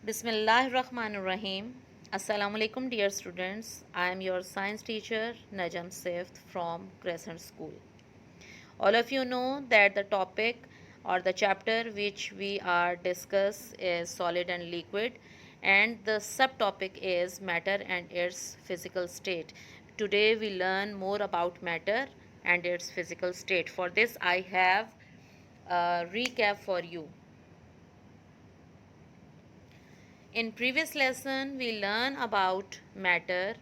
Bismillahirrahmanirrahim. Assalamu alaikum, dear students. I am your science teacher Najam Saif from Crescent School. All of you know that the topic or the chapter which we are discuss is solid and liquid, and the subtopic is matter and its physical state. Today we learn more about matter and its physical state. For this I have a recap for you. In previous lesson, we learn about matter,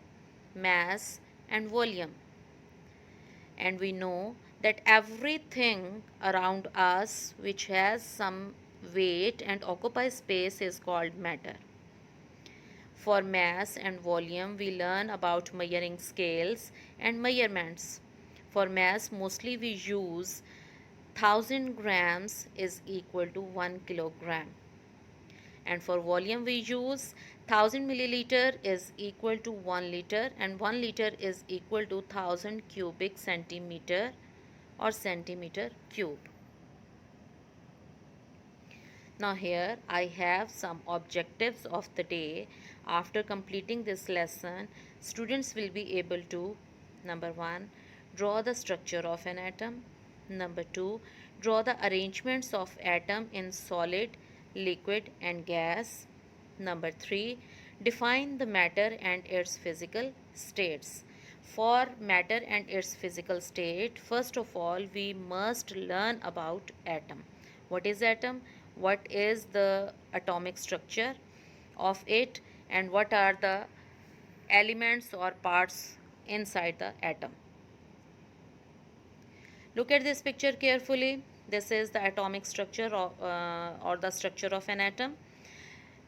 mass and volume. And we know that everything around us which has some weight and occupies space is called matter. For mass and volume, we learn about measuring scales and measurements. For mass, mostly we use 1000 grams is equal to 1 kilogram, and for volume we use 1000 milliliter is equal to 1 liter, and 1 liter is equal to 1000 cubic centimeter or centimeter cube. Now here I have some objectives of the day. After completing this lesson, students will be able to: number 1, draw the structure of an atom; number 2, draw the arrangements of atom in solid, liquid and gas; number 3, define the matter and its physical states. For matter and its physical state, first of all we must learn about atom. What is atom? What is the atomic structure of it, and what are the elements or parts inside the atom? Look at this picture carefully. This is the atomic structure or the structure of an atom.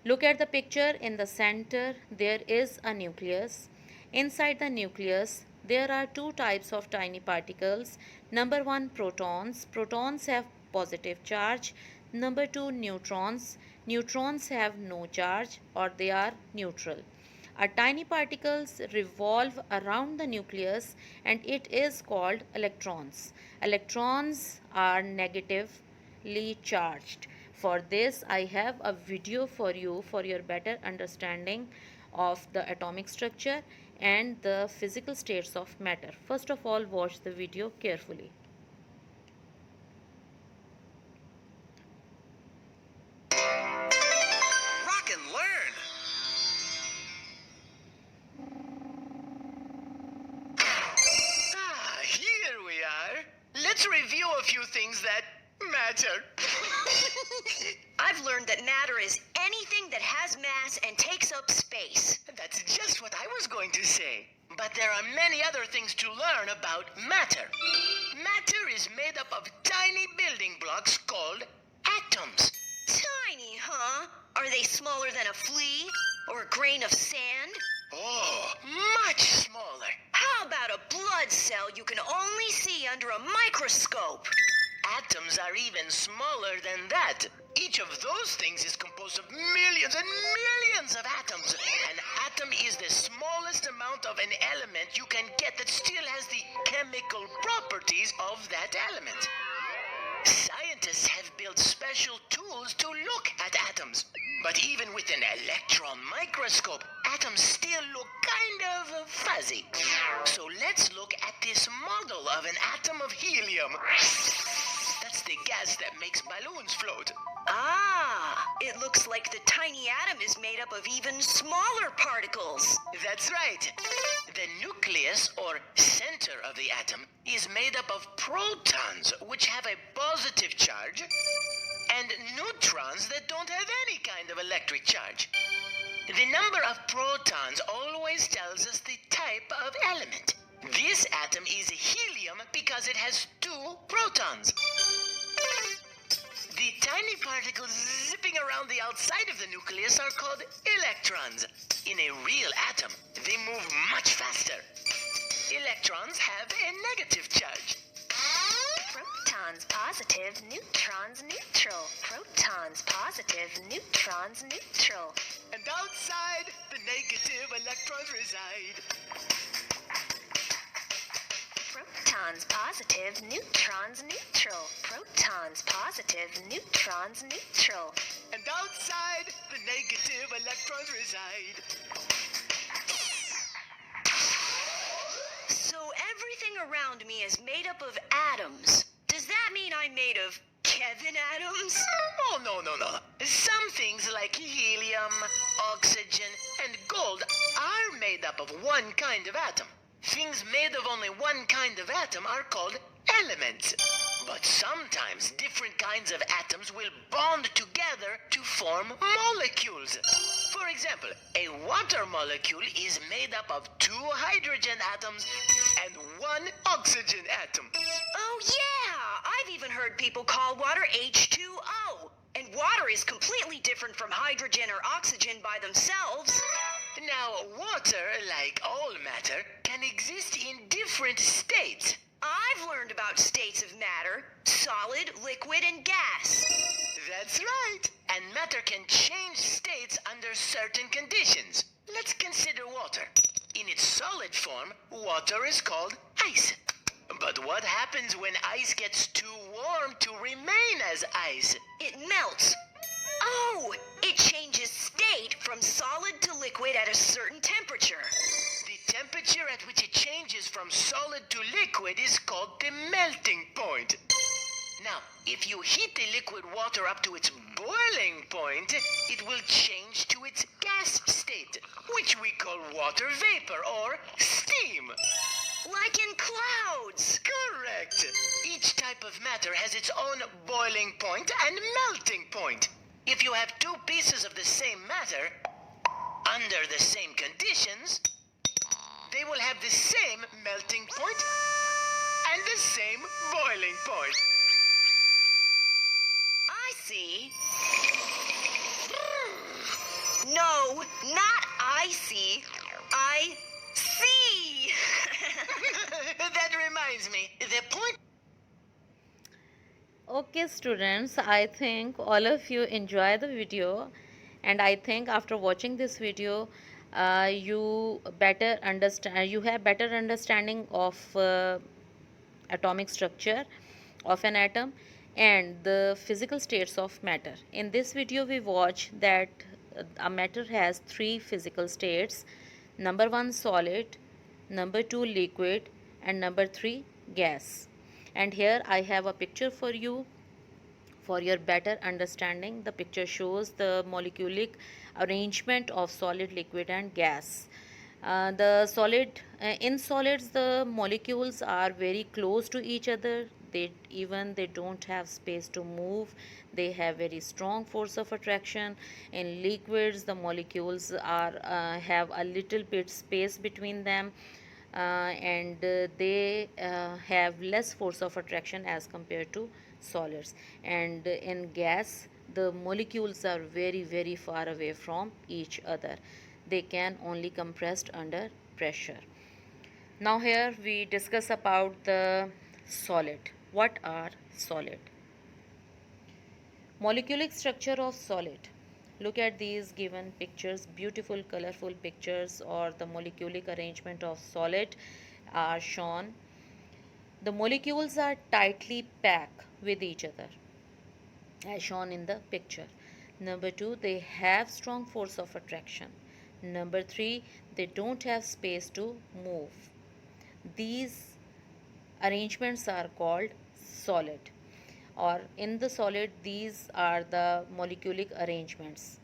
Look at the picture. In the center there is a nucleus. Inside the nucleus there are two types of tiny particles. Number 1, protons. Protons have positive charge. Number 2, neutrons. Neutrons have no charge or they are neutral. Our tiny particles revolve around the nucleus and it is called electrons. Electrons are negatively charged. For this I have a video for you for your better understanding of the atomic structure and the physical states of matter. First of all, watch the video carefully. Rock and learn. Here we are. Let's review a few things that matter. I've learned that matter is anything that has mass and takes up space. That's just what I was going to say. But there are many other things to learn about matter. Matter is made up of tiny building blocks called atoms. Tiny, huh? Are they smaller than a flea? Or a grain of sand? Oh, much smaller. How about a blood cell you can only see under a microscope? Atoms are even smaller than that. Each of those things is composed of millions and millions of atoms. An atom is the smallest amount of an element you can get that still has the chemical properties of that element. Scientists have built special tools to look at atoms. But even with an electron microscope, atoms still look kind of fuzzy. So let's look at this model of an atom of helium. That's the gas that makes balloons float. Ah, it looks like the tiny atom is made up of even smaller particles. That's right. The nucleus, or center of the atom, is made up of protons, which have a positive charge, and neutrons that don't have any kind of electric charge. The number of protons always tells us the type of element. This atom is helium because it has 2 protons. The tiny particles zipping around the outside of the nucleus are called electrons. In a real atom, they move much faster. Electrons have a negative charge. Protons positive, neutrons neutral. Protons positive, neutrons neutral. And outside, the negative electrons reside. Protons positive, neutrons neutral. Protons positive, neutrons neutral. And outside, the negative electrons reside. So everything around me is made up of atoms. Does that mean I'm made of Kevin Adams? Oh, no. Some things like helium, oxygen, and gold are made up of one kind of atom. Things made of only one kind of atom are called elements. But sometimes different kinds of atoms will bond together to form molecules. For example, a water molecule is made up of 2 hydrogen atoms and 1 oxygen atom. Oh, yeah! I've even heard people call water H2O. And water is completely different from hydrogen or oxygen by themselves. Now, water, like all matter, can exist in different states. I've learned about states of matter: solid, liquid, and gas. That's right. And matter can change states under certain conditions. Let's consider water. In its solid form, water is called ice. But what happens when ice gets too warm to remain as ice? It melts. Oh, it changes state from solid to liquid at a certain temperature. The temperature at which it changes from solid to liquid is called the melting point. Now, if you heat the liquid water up to its boiling point, it will change to its gas state, which we call water vapor or steam. Like in clouds. Correct. Each type of matter has its own boiling point and melting point. If you have 2 pieces of the same matter, under the same conditions, they will have the same melting point and the same boiling point. I see. No, not I see. I see. That reminds me, the point... Okay, students, I think all of you enjoy the video, and I think after watching this video, you better understand. You have better understanding of atomic structure of an atom and the physical states of matter. In this video, we watch that a matter has 3 physical states: number 1 solid, number 2 liquid, and number 3 gas. And here I have a picture for you for your better understanding. The picture shows the molecular arrangement of solid, liquid, and gas. In solids, the molecules are very close to each other. They don't have space to move. They have very strong force of attraction. In liquids, the molecules are have a little bit space between them, and they have less force of attraction as compared to solids. And in gas, the molecules are very far away from each other. They can only compressed under pressure. Now here we discuss about the solid. What are solid? Molecular structure of solid. Look at these given pictures, beautiful colorful pictures, or the molecular arrangement of solid are shown. The molecules are tightly packed with each other as shown in the picture. Number 2, they have strong force of attraction. Number 3, they don't have space to move. These arrangements are called solid, or in the solid these are the molecular arrangements.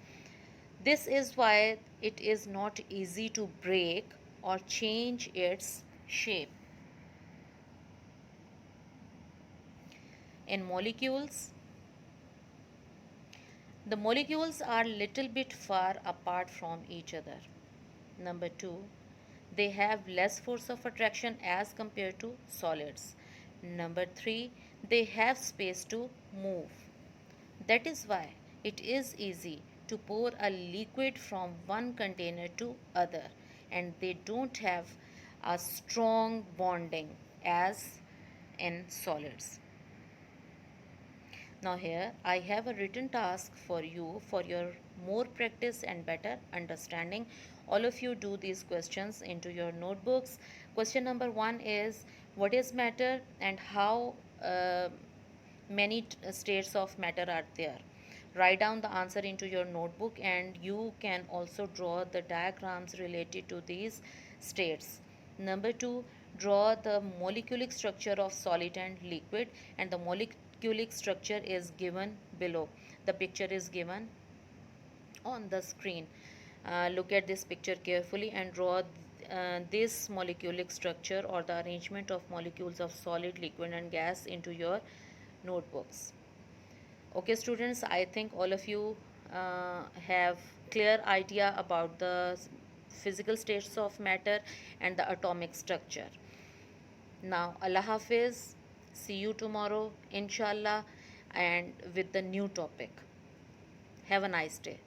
This is why it is not easy to break or change its shape. In molecules, the molecules are little bit far apart from each other. Number 2, they have less force of attraction as compared to solids. Number 3, they have space to move. That is why it is easy to pour a liquid from one container to other, and they don't have a strong bonding as in solids. Now here I have a written task for you for your more practice and better understanding. All of you do these questions into your notebooks. Question number 1 is, what is matter and how many states of matter are there? Write down the answer into your notebook, and you can also draw the diagrams related to these states. Number 2, draw the molecular structure of solid and liquid, and the molecular structure is given below. The picture is given on the screen. Look at this picture carefully and draw this molecular structure or the arrangement of molecules of solid, liquid, and gas into your notebooks. Okay, students, I think all of you have clear idea about the physical states of matter and the atomic structure. Now, Allah Hafiz. See you tomorrow, inshallah, and with the new topic. Have a nice day.